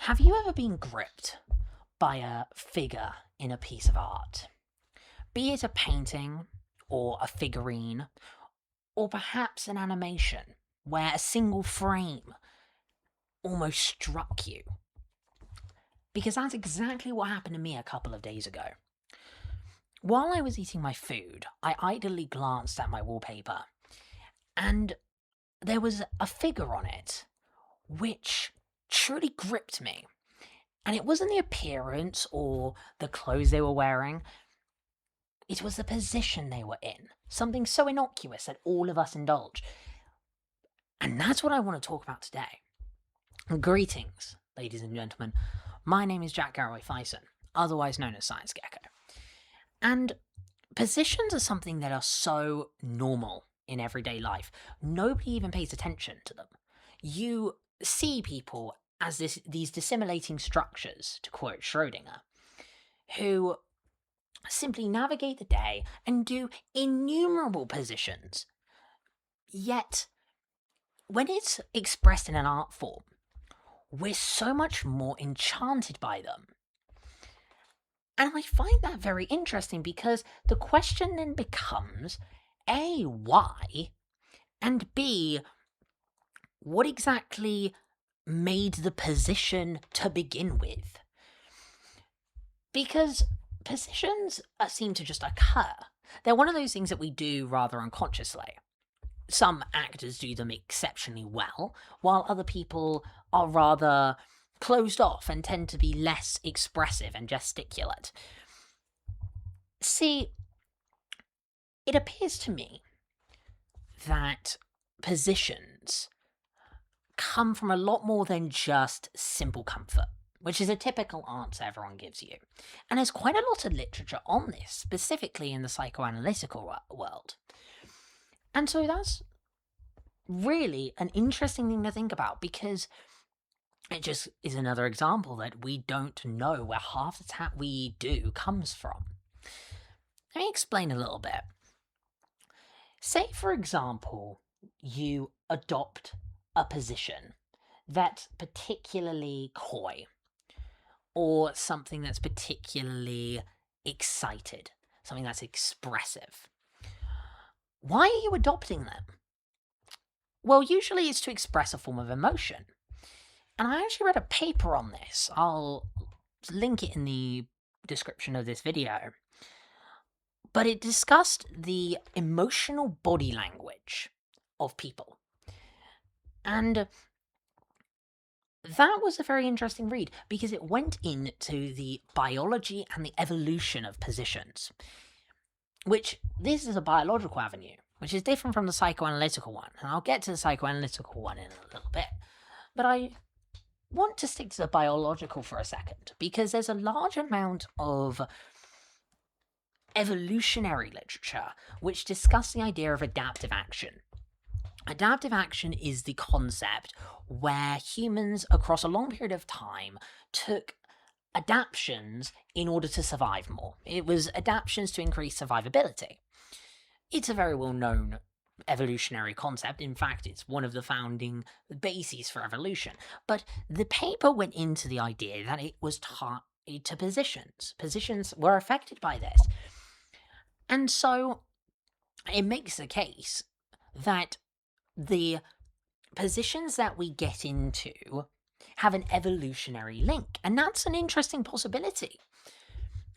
Have you ever been gripped by a figure in a piece of art? Be it a painting, or a figurine, or perhaps an animation where a single frame almost struck you? Because that's exactly what happened to me a couple of days ago. While I was eating my food, I idly glanced at my wallpaper, and there was a figure on it which truly gripped me. And it wasn't the appearance or the clothes they were wearing, it was the position they were in. Something so innocuous that all of us indulge. And that's what I want to talk about today. Greetings, ladies and gentlemen. My name is Jack Garraway Fyson, otherwise known as Science Gecko. And positions are something that are so normal in everyday life. Nobody even pays attention to them. You see people as these dissimilating structures, to quote Schrödinger, who simply navigate the day and do innumerable positions. Yet, when it's expressed in an art form, we're so much more enchanted by them. And I find that very interesting because the question then becomes, A, why? And B, what exactly made the position to begin with? Because positions seem to just occur. They're one of those things that we do rather unconsciously. Some actors do them exceptionally well, while other people are rather closed off and tend to be less expressive and gesticulate. See, it appears to me that positions come from a lot more than just simple comfort, which is a typical answer everyone gives you. And there's quite a lot of literature on this, specifically in the psychoanalytical world. And so that's really an interesting thing to think about, because it just is another example that we don't know where half the tat we do comes from. Let me explain a little bit. Say, for example, you adopt a position that's particularly coy, or something that's particularly excited, something that's expressive. Why are you adopting them? Well, usually it's to express a form of emotion. And I actually read a paper on this. I'll link it in the description of this video. But it discussed the emotional body language of people. And that was a very interesting read, because it went into the biology and the evolution of positions. Which, this is a biological avenue, which is different from the psychoanalytical one. And I'll get to the psychoanalytical one in a little bit. But I want to stick to the biological for a second, because there's a large amount of evolutionary literature which discuss the idea of adaptive action. Adaptive action is the concept where humans across a long period of time took adaptations in order to survive more. It was adaptations to increase survivability. It's a very well-known evolutionary concept. In fact, it's one of the founding bases for evolution. But the paper went into the idea that it was tied to positions. Positions were affected by this. And so it makes the case that the positions that we get into have an evolutionary link. And that's an interesting possibility,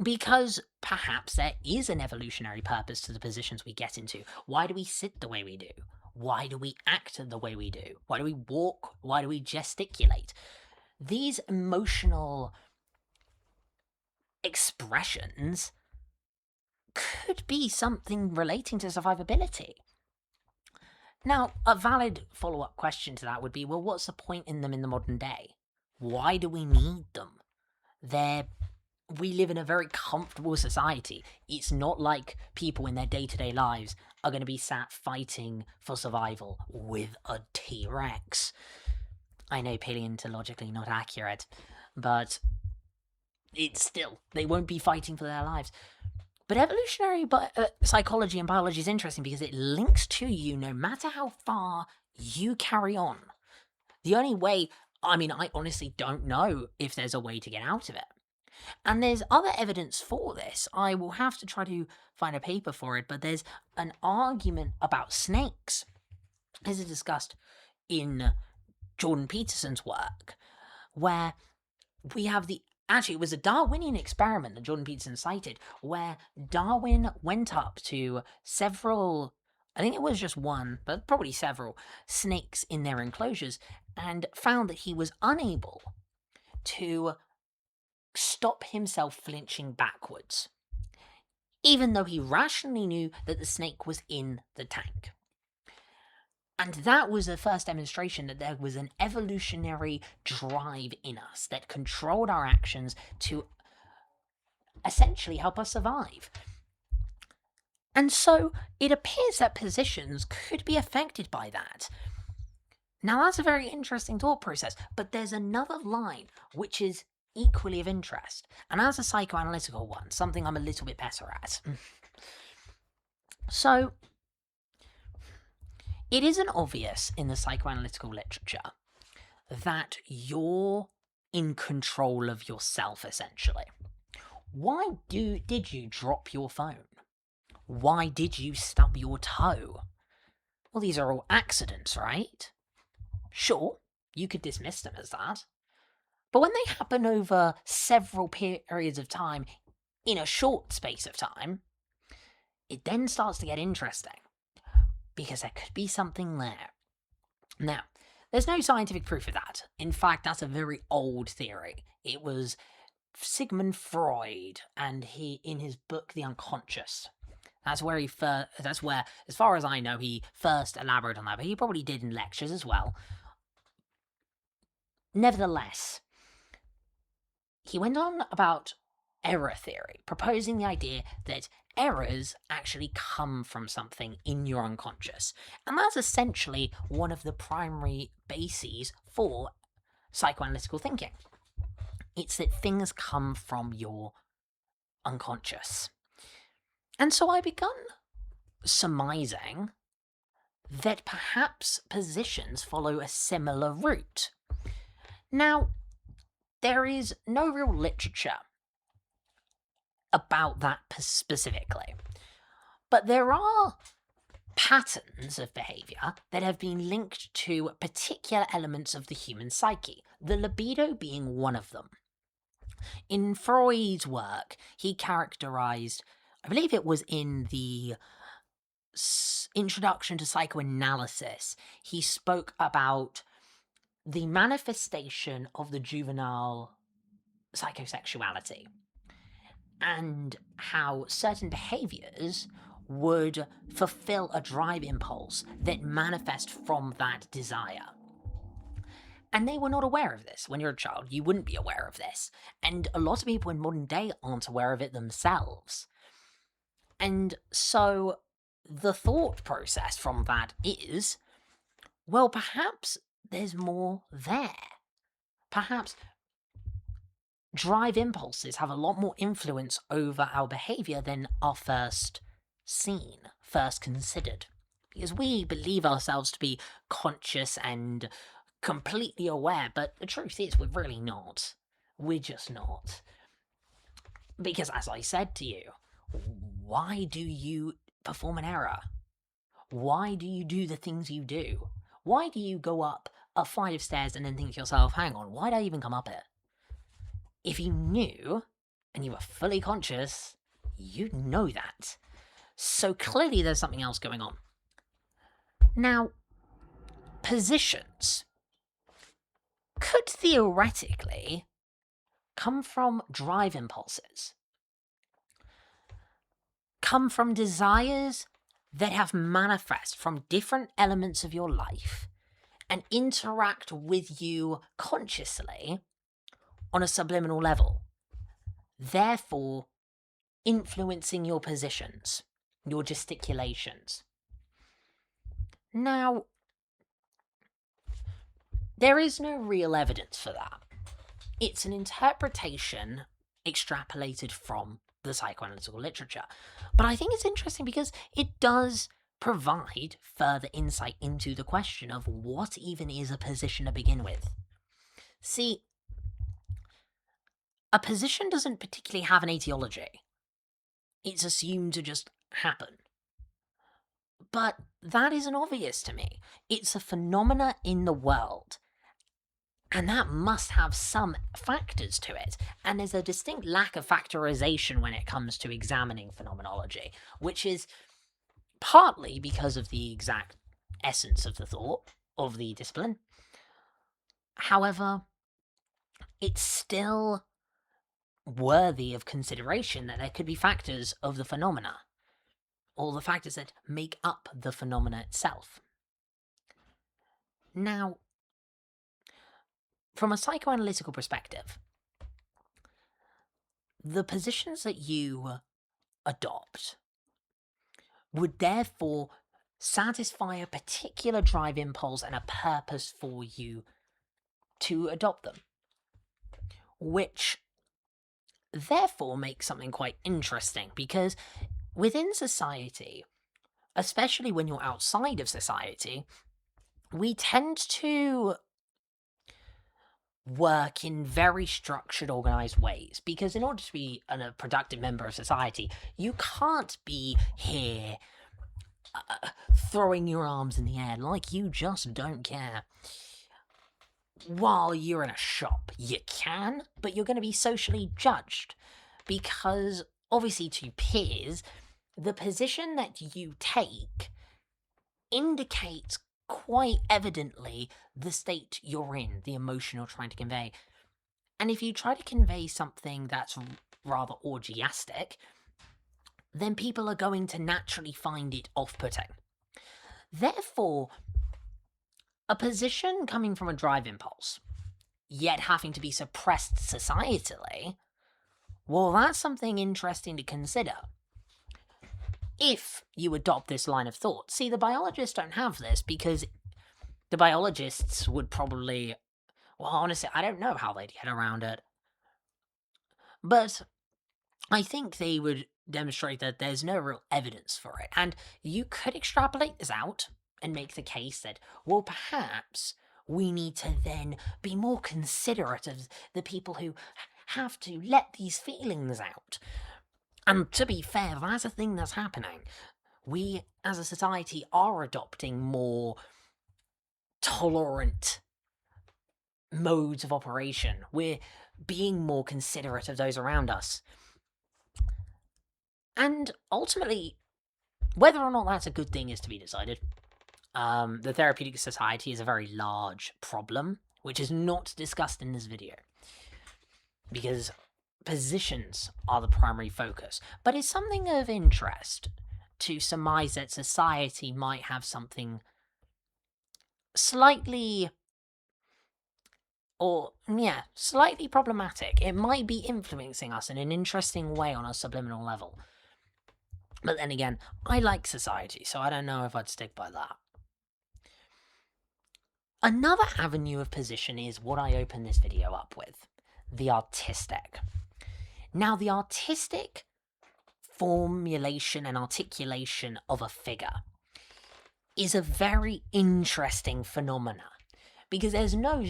because perhaps there is an evolutionary purpose to the positions we get into. Why do we sit the way we do? Why do we act the way we do? Why do we walk? Why do we gesticulate? These emotional expressions could be something relating to survivability. Now, a valid follow-up question to that would be, well, what's the point in them in the modern day? Why do we need them? We live in a very comfortable society. It's not like people in their day-to-day lives are going to be sat fighting for survival with a T-Rex. I know paleontologically not accurate, but it's still, they won't be fighting for their lives. But evolutionary psychology and biology is interesting because it links to you no matter how far you carry on. The only way I mean, I honestly don't know if there's a way to get out of it. And there's other evidence for this. I will have to try to find a paper for it, but there's an argument about snakes, as is discussed in Jordan Peterson's work, where we have actually, it was a Darwinian experiment that Jordan Peterson cited, where Darwin went up to several, I think it was just one, but probably several, snakes in their enclosures, and found that he was unable to stop himself flinching backwards, even though he rationally knew that the snake was in the tank. And that was the first demonstration that there was an evolutionary drive in us that controlled our actions to essentially help us survive. And so it appears that positions could be affected by that. Now that's a very interesting thought process, but there's another line which is equally of interest, and as a psychoanalytical one, something I'm a little bit better at. So, it isn't obvious in the psychoanalytical literature that you're in control of yourself, essentially. Why did you drop your phone? Why did you stub your toe? Well, these are all accidents, right? Sure, you could dismiss them as that. But when they happen over several periods of time, in a short space of time, it then starts to get interesting. Because there could be something there. Now, there's no scientific proof of that. In fact, that's a very old theory. It was Sigmund Freud, and he, in his book The Unconscious, that's where, as far as I know, he first elaborated on that, but he probably did in lectures as well. Nevertheless, he went on about error theory, proposing the idea that errors actually come from something in your unconscious. And that's essentially one of the primary bases for psychoanalytical thinking. It's that things come from your unconscious. And so I begun surmising that perhaps positions follow a similar route. Now, there is no real literature about that specifically, but there are patterns of behaviour that have been linked to particular elements of the human psyche, the libido being one of them. In Freud's work, he characterised, I believe it was in the Introduction to Psychoanalysis, he spoke about the manifestation of the juvenile psychosexuality and how certain behaviours would fulfill a drive impulse that manifest from that desire. And they were not aware of this. When you're a child, you wouldn't be aware of this. And a lot of people in modern day aren't aware of it themselves. And so the thought process from that is, well, perhaps there's more there. Perhaps drive impulses have a lot more influence over our behaviour than are first considered. Because we believe ourselves to be conscious and completely aware, but the truth is we're really not. We're just not. Because as I said to you, why do you perform an error? Why do you do the things you do? Why do you go up a flight of stairs and then think to yourself, hang on, why'd I even come up it? If you knew, and you were fully conscious, you'd know that. So clearly there's something else going on. Now, positions could theoretically come from drive impulses, come from desires that have manifest from different elements of your life and interact with you consciously on a subliminal level, therefore influencing your positions, your gesticulations. Now, there is no real evidence for that. It's an interpretation extrapolated from the psychoanalytical literature. But I think it's interesting because it does provide further insight into the question of what even is a position to begin with. See, a position doesn't particularly have an etiology. It's assumed to just happen. But that isn't obvious to me. It's a phenomena in the world. And that must have some factors to it. And there's a distinct lack of factorization when it comes to examining phenomenology, which is partly because of the exact essence of the thought, of the discipline. However, it's still worthy of consideration that there could be factors of the phenomena, or the factors that make up the phenomena itself. Now, from a psychoanalytical perspective, the positions that you adopt would therefore satisfy a particular drive impulse and a purpose for you to adopt them, which therefore makes something quite interesting, because within society, especially when you're outside of society, we tend to work in very structured, organized ways, because in order to be a productive member of society, you can't be here throwing your arms in the air like you just don't care while you're in a shop. You can, but you're going to be socially judged, because obviously to peers, the position that you take indicates quite evidently the state you're in, the emotion you're trying to convey. And if you try to convey something that's rather orgiastic, then people are going to naturally find it off-putting. Therefore, a position coming from a drive impulse, yet having to be suppressed societally, well, that's something interesting to consider. If you adopt this line of thought. See, the biologists don't have this, because the biologists would probably... Well, honestly, I don't know how they'd get around it. But I think they would demonstrate that there's no real evidence for it. And you could extrapolate this out and make the case that, well, perhaps we need to then be more considerate of the people who have to let these feelings out. And to be fair, that's a thing that's happening. We, as a society, are adopting more tolerant modes of operation. We're being more considerate of those around us. And ultimately, whether or not that's a good thing is to be decided. The therapeutic society is a very large problem, which is not discussed in this video, because positions are the primary focus. But it's something of interest to surmise that society might have something slightly problematic. It might be influencing us in an interesting way on a subliminal level. But then again, I like society, so I don't know if I'd stick by that. Another avenue of position is what I opened this video up with, the artistic. Now, the artistic formulation and articulation of a figure is a very interesting phenomena, because there's no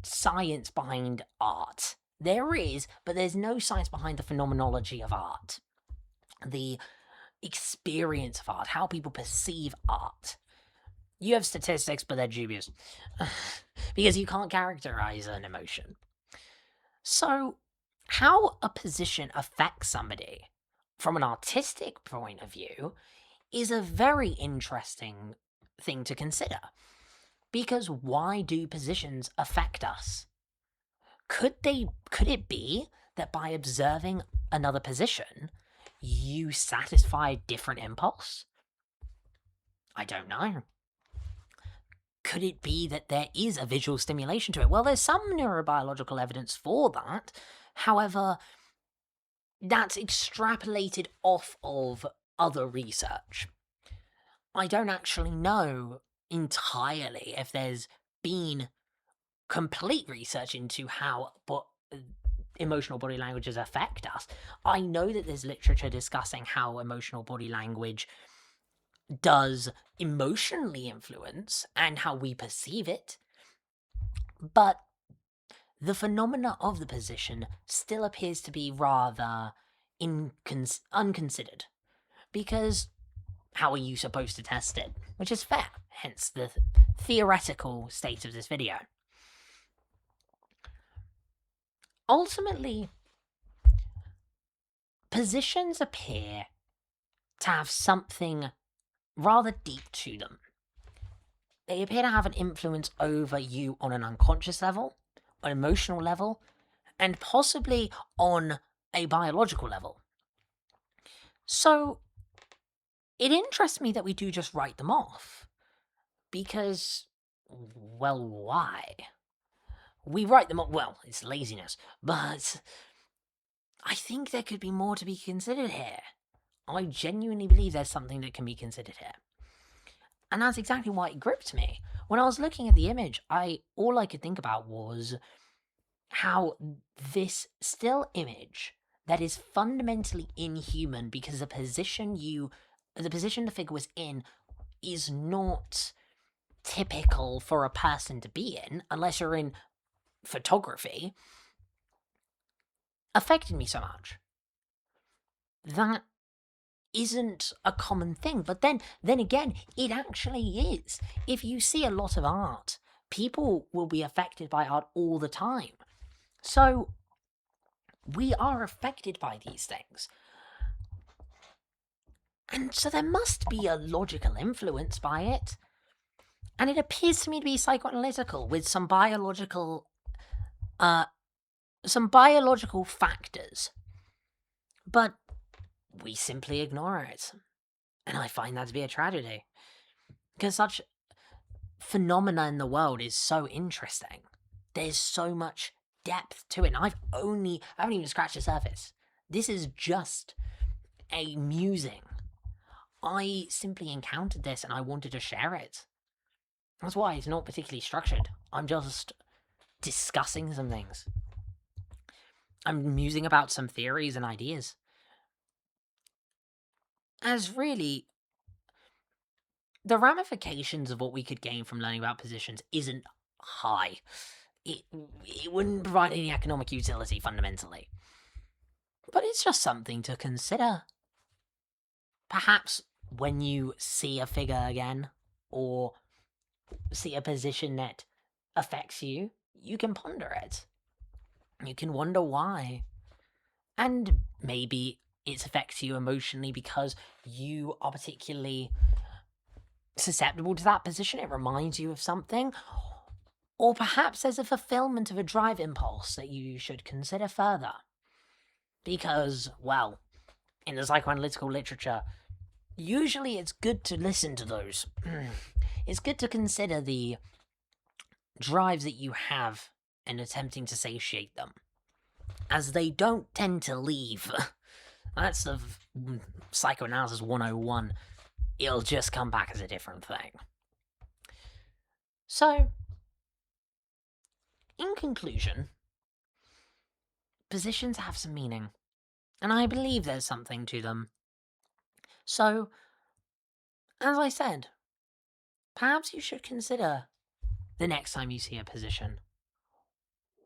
science behind art. There is, but there's no science behind the phenomenology of art. The experience of art, how people perceive art. You have statistics, but they're dubious, because you can't characterize an emotion. So, how a position affects somebody from an artistic point of view is a very interesting thing to consider. Because why do positions affect us? Could it be that by observing another position, you satisfy a different impulse? I don't know. Could it be that there is a visual stimulation to it? Well, there's some neurobiological evidence for that. However, that's extrapolated off of other research. I don't actually know entirely if there's been complete research into how emotional body languages affect us. I know that there's literature discussing how emotional body language does emotionally influence and how we perceive it, but the phenomena of the position still appears to be rather unconsidered. Because how are you supposed to test it? Which is fair, hence the theoretical state of this video. Ultimately, positions appear to have something rather deep to them. They appear to have an influence over you on an unconscious level, an emotional level, and possibly on a biological level. So, it interests me that we do just write them off. Because, well, why? We write them off, well, it's laziness, but I think there could be more to be considered here. I genuinely believe there's something that can be considered here. And that's exactly why it gripped me. When I was looking at the image, all I could think about was how this still image that is fundamentally inhuman because the position the figure was in is not typical for a person to be in, unless you're in photography, affected me so much. That isn't a common thing, but then again, it actually is. If you see a lot of art, people will be affected by art all the time. So, we are affected by these things. And so there must be a logical influence by it. And it appears to me to be psychoanalytical, with some biological factors. But we simply ignore it. And I find that to be a tragedy. Because such phenomena in the world is so interesting. There's so much depth to it, and I haven't even scratched the surface. This is just a musing. I simply encountered this and I wanted to share it. That's why it's not particularly structured. I'm just discussing some things. I'm musing about some theories and ideas. As really, the ramifications of what we could gain from learning about positions isn't high. It wouldn't provide any economic utility, fundamentally. But it's just something to consider. Perhaps when you see a figure again, or see a position that affects you, you can ponder it. You can wonder why. And maybe it affects you emotionally because you are particularly susceptible to that position. It reminds you of something. Or perhaps there's a fulfillment of a drive impulse that you should consider further. Because, well, in the psychoanalytical literature, usually it's good to listen to those. It's good to consider the drives that you have in attempting to satiate them, as they don't tend to leave. That's the psychoanalysis 101. It'll just come back as a different thing. So, in conclusion, positions have some meaning, and I believe there's something to them. So, as I said, perhaps you should consider the next time you see a position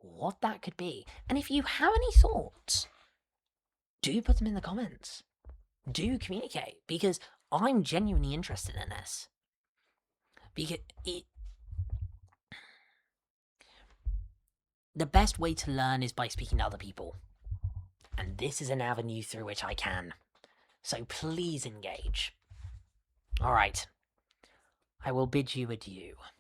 what that could be. And if you have any thoughts, do put them in the comments. Do communicate, because I'm genuinely interested in this. Because the best way to learn is by speaking to other people. And this is an avenue through which I can. So please engage. Alright. I will bid you adieu.